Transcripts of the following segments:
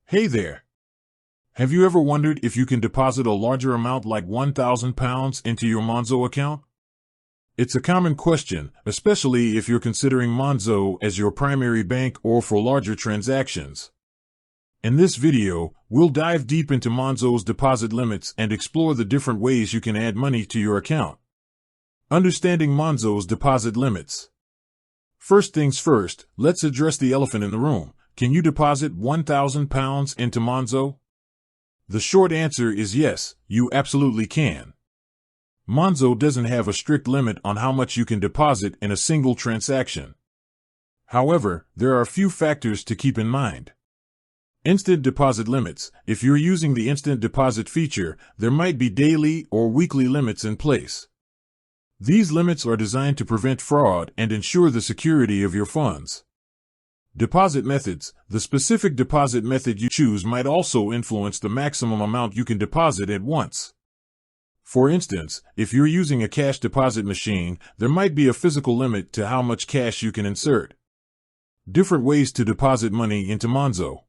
Hey there! Have you ever wondered if you can deposit a larger amount like £1,000 into your Monzo account? It's a common question, especially if you're considering Monzo as your primary bank or for larger transactions. In this video, we'll dive deep into Monzo's deposit limits and explore the different ways you can add money to your account. Understanding Monzo's deposit limits. First things first, let's address the elephant in the room. Can you deposit £1,000 into Monzo? The short answer is yes, you absolutely can. Monzo doesn't have a strict limit on how much you can deposit in a single transaction. However, there are a few factors to keep in mind. Instant deposit limits. If you're using the instant deposit feature, there might be daily or weekly limits in place. These limits are designed to prevent fraud and ensure the security of your funds. Deposit methods. The specific deposit method you choose might also influence the maximum amount you can deposit at once. For instance, if you're using a cash deposit machine, there might be a physical limit to how much cash you can insert. Different ways to deposit money into Monzo.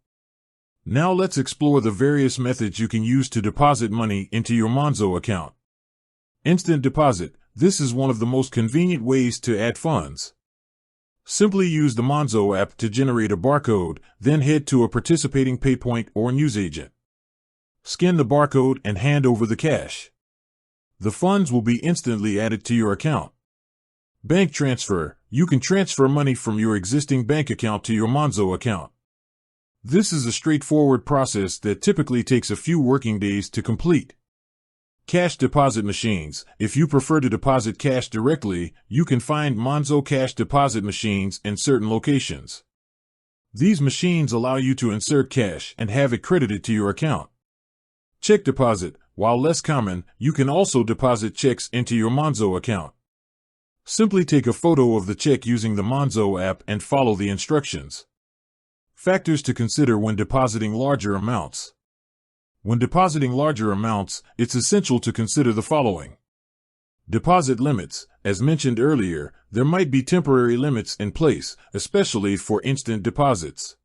Now let's explore the various methods you can use to deposit money into your Monzo account. Instant deposit. This is one of the most convenient ways to add funds. Simply use the Monzo app to generate a barcode, then head to a participating PayPoint or newsagent. Scan the barcode and hand over the cash. The funds will be instantly added to your account. Bank transfer. You can transfer money from your existing bank account to your Monzo account. This is a straightforward process that typically takes a few working days to complete. Cash deposit machines. If you prefer to deposit cash directly, you can find Monzo cash deposit machines in certain locations. These machines allow you to insert cash and have it credited to your account. Check deposit. While less common, you can also deposit checks into your Monzo account. Simply take a photo of the check using the Monzo app and follow the instructions. Factors to consider when depositing larger amounts. When depositing larger amounts, it's essential to consider the following. Deposit limits. As mentioned earlier, there might be temporary limits in place, especially for instant deposits.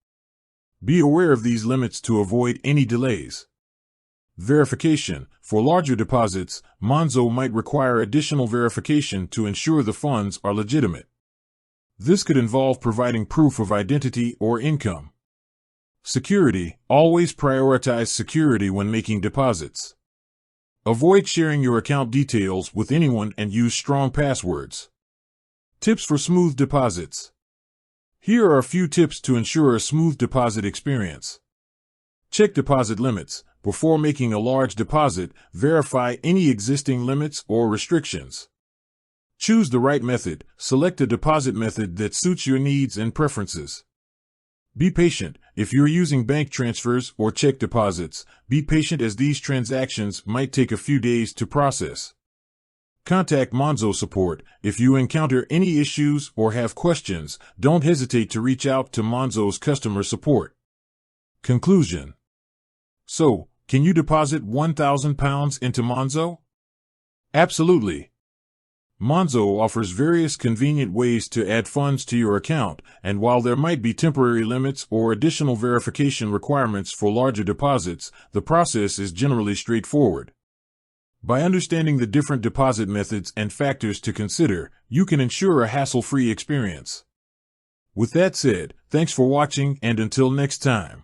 Be aware of these limits to avoid any delays. Verification. For larger deposits, Monzo might require additional verification to ensure the funds are legitimate. This could involve providing proof of identity or income. Security. Always prioritize security when making deposits. Avoid sharing your account details with anyone and use strong passwords. Tips for smooth deposits. Here are a few tips to ensure a smooth deposit experience. Check deposit limits. Before making a large deposit, verify any existing limits or restrictions. Choose the right method. Select a deposit method that suits your needs and preferences. Be patient. If you're using bank transfers or check deposits, be patient as these transactions might take a few days to process. Contact Monzo support. If you encounter any issues or have questions, don't hesitate to reach out to Monzo's customer support. Conclusion. So, can you deposit £1,000 into Monzo? Absolutely. Monzo offers various convenient ways to add funds to your account, and while there might be temporary limits or additional verification requirements for larger deposits, the process is generally straightforward. By understanding the different deposit methods and factors to consider, you can ensure a hassle-free experience. With that said, thanks for watching, and until next time.